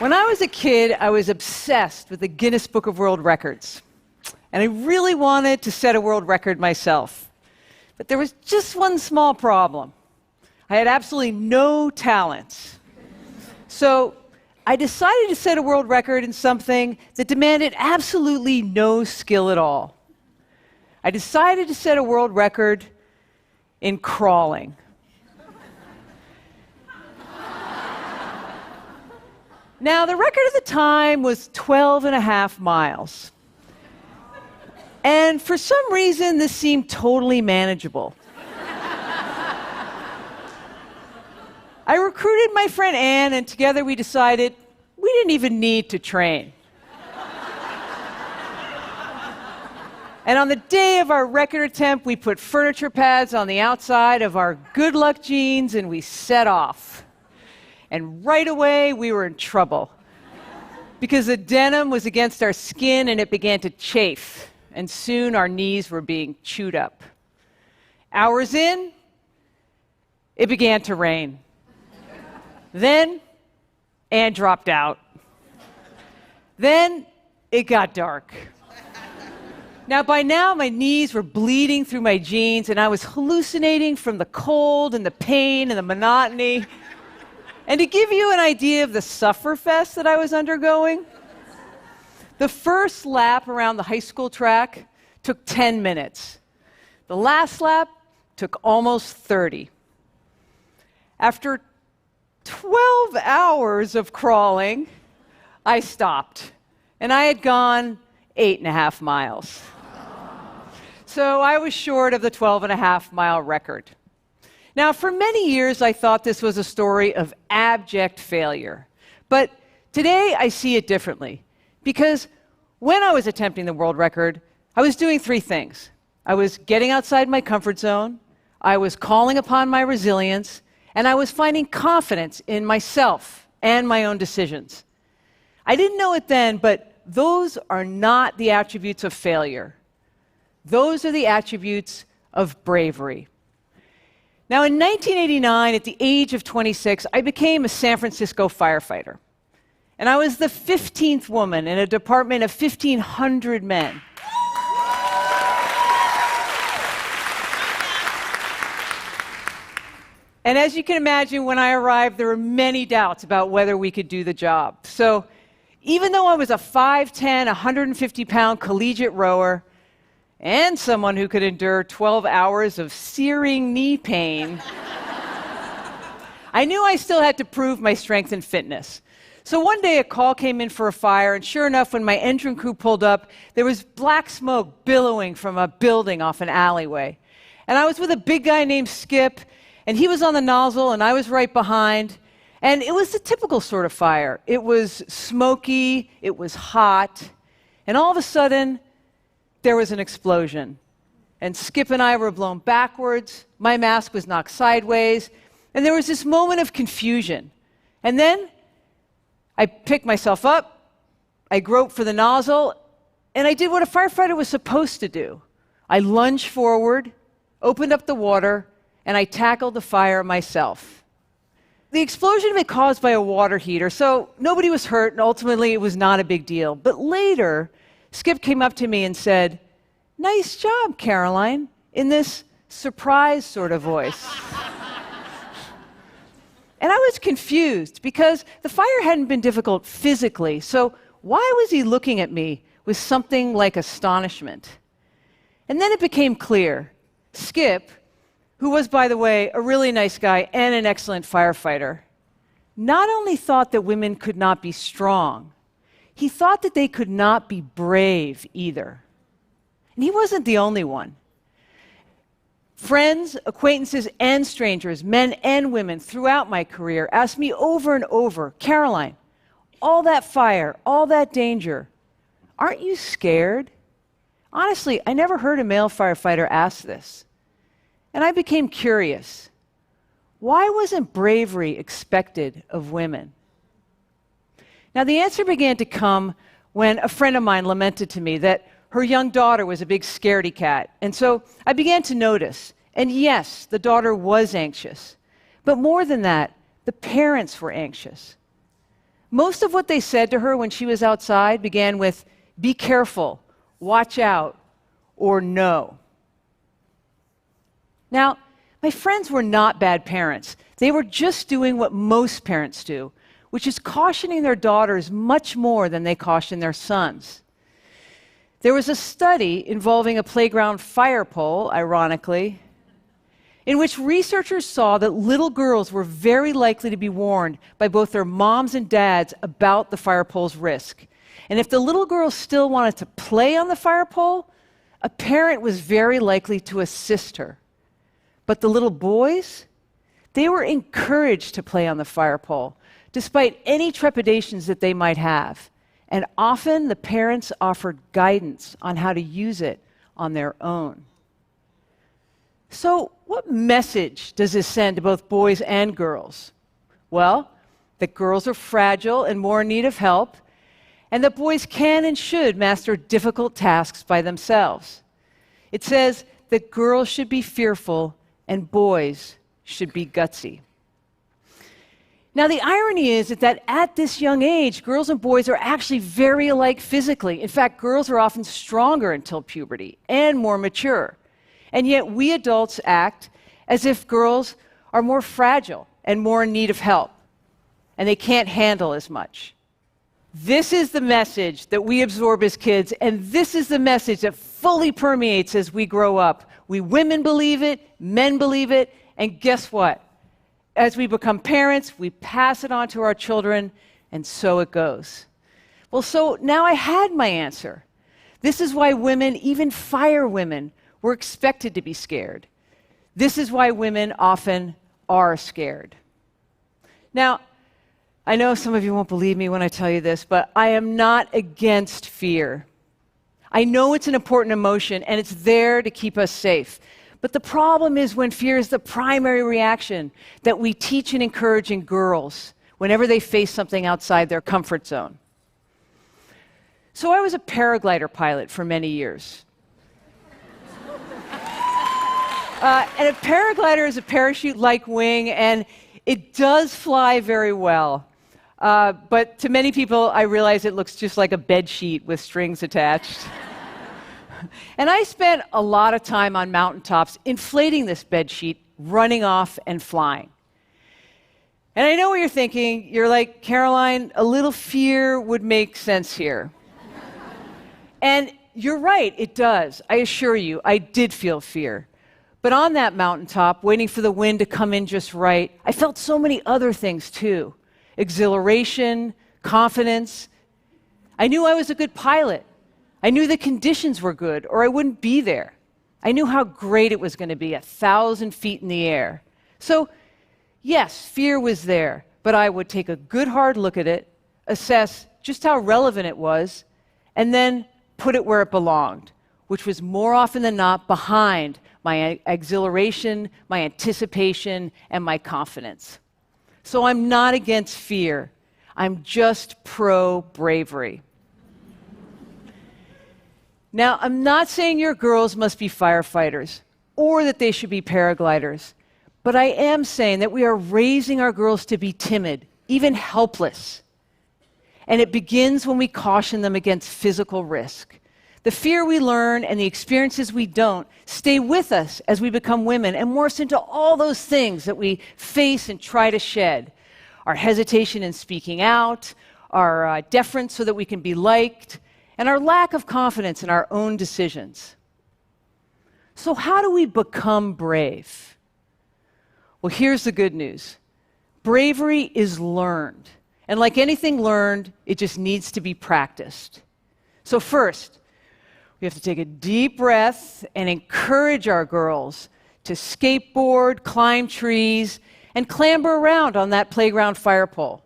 When I was a kid, I was obsessed with the Guinness Book of World Records. And I really wanted to set a world record myself. But there was just one small problem. I had absolutely no talents. So I decided to set a world record in something that demanded absolutely no skill at all. I decided to set a world record in crawling. Now, the record at the time was 12 and a half miles. And for some reason, this seemed totally manageable. I recruited my friend Anne, and together we decided we didn't even need to train. And on the day of our record attempt, we put furniture pads on the outside of our good luck jeans, and we set off. And right away, we were in trouble. Because the denim was against our skin, and it began to chafe. And soon our knees were being chewed up. Hours in, it began to rain. Then, Anne dropped out. Then, it got dark. Now, by now, my knees were bleeding through my jeans, and I was hallucinating from the cold and the pain and the monotony. And to give you an idea of the sufferfest that I was undergoing, the first lap around the high school track took 10 minutes. The last lap took almost 30. After 12 hours of crawling, I stopped, and I had gone 8.5 miles. So I was short of the 12.5-mile record. Now, for many years, I thought this was a story of abject failure. But today, I see it differently. Because when I was attempting the world record, I was doing three things. I was getting outside my comfort zone, I was calling upon my resilience, and I was finding confidence in myself and my own decisions. I didn't know it then, but those are not the attributes of failure. Those are the attributes of bravery. Now, in 1989, at the age of 26, I became a San Francisco firefighter. And I was the 15th woman in a department of 1,500 men. And as you can imagine, when I arrived, there were many doubts about whether we could do the job. So even though I was a 5'10", 150-pound collegiate rower, and someone who could endure 12 hours of searing knee pain, I knew I still had to prove my strength and fitness. So one day a call came in for a fire, and sure enough, when my engine crew pulled up, there was black smoke billowing from a building off an alleyway. And I was with a big guy named Skip, and he was on the nozzle, and I was right behind. And it was the typical sort of fire. It was smoky, it was hot, and all of a sudden, there was an explosion. And Skip and I were blown backwards, my mask was knocked sideways, and there was this moment of confusion. And then I picked myself up, I groped for the nozzle, and I did what a firefighter was supposed to do. I lunged forward, opened up the water, and I tackled the fire myself. The explosion had been caused by a water heater, so nobody was hurt, and ultimately it was not a big deal. But later, Skip came up to me and said, "Nice job, Caroline," in this surprised sort of voice. And I was confused because the fire hadn't been difficult physically, so why was he looking at me with something like astonishment? And then it became clear. Skip, who was, by the way, a really nice guy and an excellent firefighter, not only thought that women could not be strong, he thought that they could not be brave either. And he wasn't the only one. Friends, acquaintances, and strangers, men and women throughout my career asked me over and over, "Caroline, all that fire, all that danger, aren't you scared?" Honestly, I never heard a male firefighter ask this. And I became curious. Why wasn't bravery expected of women? Now, the answer began to come when a friend of mine lamented to me that her young daughter was a big scaredy cat. And so I began to notice. And yes, the daughter was anxious. But more than that, the parents were anxious. Most of what they said to her when she was outside began with, "Be careful, watch out," or "No." Now, my friends were not bad parents. They were just doing what most parents do, which is cautioning their daughters much more than they caution their sons. There was a study involving a playground fire pole, ironically, in which researchers saw that little girls were very likely to be warned by both their moms and dads about the fire pole's risk. And if the little girl still wanted to play on the fire pole, a parent was very likely to assist her. But the little boys, they were encouraged to play on the fire pole, despite any trepidations that they might have. And often the parents offered guidance on how to use it on their own. So, what message does this send to both boys and girls? Well, that girls are fragile and more in need of help, and that boys can and should master difficult tasks by themselves. It says that girls should be fearful and boys should be gutsy. Now, the irony is that at this young age, girls and boys are actually very alike physically. In fact, girls are often stronger until puberty and more mature. And yet we adults act as if girls are more fragile and more in need of help, and they can't handle as much. This is the message that we absorb as kids, and this is the message that fully permeates as we grow up. We women believe it, men believe it, and guess what? As we become parents, we pass it on to our children, and so it goes. Well, so now I had my answer. This is why women, even fire women, were expected to be scared. This is why women often are scared. Now, I know some of you won't believe me when I tell you this, but I am not against fear. I know it's an important emotion, and it's there to keep us safe. But the problem is when fear is the primary reaction that we teach and encourage in girls whenever they face something outside their comfort zone. So I was a paraglider pilot for many years. And a paraglider is a parachute-like wing, and it does fly very well. But to many people, I realize it looks just like a bed sheet with strings attached. And I spent a lot of time on mountaintops inflating this bed sheet, running off and flying. And I know what you're thinking. You're like, Caroline, a little fear would make sense here. And you're right, it does. I assure you, I did feel fear. But on that mountaintop, waiting for the wind to come in just right, I felt so many other things too. Exhilaration, confidence. I knew I was a good pilot. I knew the conditions were good, or I wouldn't be there. I knew how great it was going to be, 1,000 feet in the air. So, yes, fear was there, but I would take a good hard look at it, assess just how relevant it was, and then put it where it belonged, which was more often than not behind my exhilaration, my anticipation, and my confidence. So I'm not against fear. I'm just pro-bravery. Now, I'm not saying your girls must be firefighters or that they should be paragliders, but I am saying that we are raising our girls to be timid, even helpless. And it begins when we caution them against physical risk. The fear we learn and the experiences we don't stay with us as we become women and morph into all those things that we face and try to shed. Our hesitation in speaking out, our deference so that we can be liked, and our lack of confidence in our own decisions. So how do we become brave? Well, here's the good news. Bravery is learned. And like anything learned, it just needs to be practiced. So first, we have to take a deep breath and encourage our girls to skateboard, climb trees, and clamber around on that playground fire pole.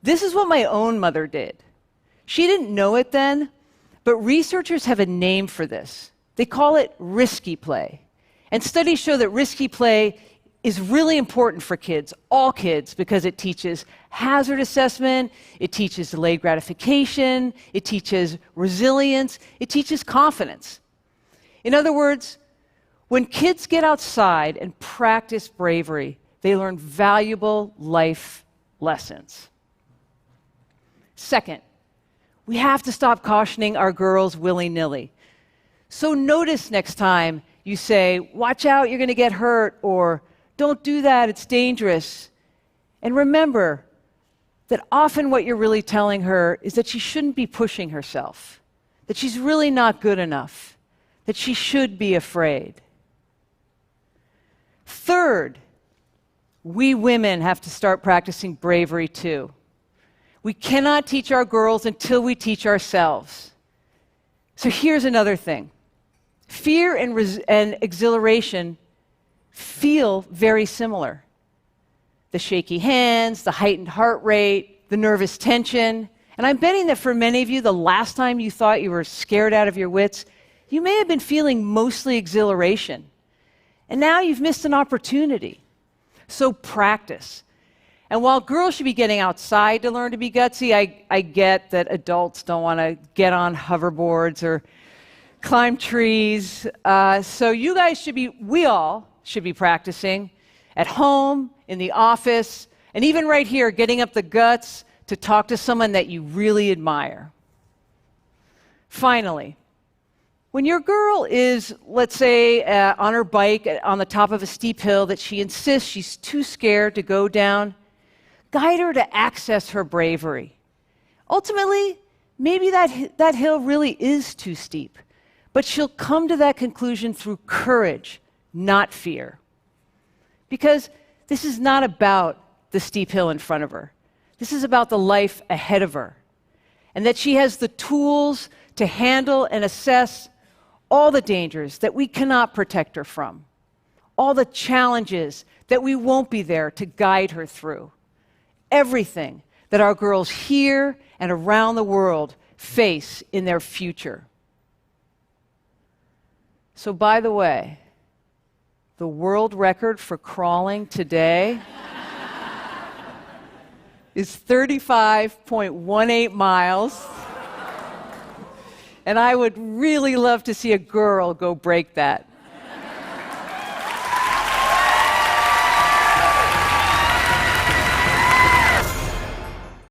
This is what my own mother did. She didn't know it then, but researchers have a name for this. They call it risky play. And studies show that risky play is really important for kids, all kids, because it teaches hazard assessment, it teaches delayed gratification, it teaches resilience, it teaches confidence. In other words, when kids get outside and practice bravery, they learn valuable life lessons. Second, we have to stop cautioning our girls willy-nilly. So notice next time you say, "Watch out, you're going to get hurt," or "Don't do that, it's dangerous." And remember that often what you're really telling her is that she shouldn't be pushing herself, that she's really not good enough, that she should be afraid. Third, we women have to start practicing bravery too. We cannot teach our girls until we teach ourselves. So here's another thing. Fear and exhilaration feel very similar. The shaky hands, the heightened heart rate, the nervous tension. And I'm betting that for many of you, the last time you thought you were scared out of your wits, you may have been feeling mostly exhilaration. And now you've missed an opportunity. So practice. And while girls should be getting outside to learn to be gutsy, I get that adults don't want to get on hoverboards or climb trees. So you guys we all should be practicing at home, in the office, and even right here, getting up the guts to talk to someone that you really admire. Finally, when your girl is, let's say, on her bike on the top of a steep hill that she insists she's too scared to go down, guide her to access her bravery. Ultimately, maybe that hill really is too steep, but she'll come to that conclusion through courage, not fear. Because this is not about the steep hill in front of her. This is about the life ahead of her, and that she has the tools to handle and assess all the dangers that we cannot protect her from, all the challenges that we won't be there to guide her through, everything that our girls here and around the world face in their future. So, by the way, the world record for crawling today is 35.18 miles. And I would really love to see a girl go break that.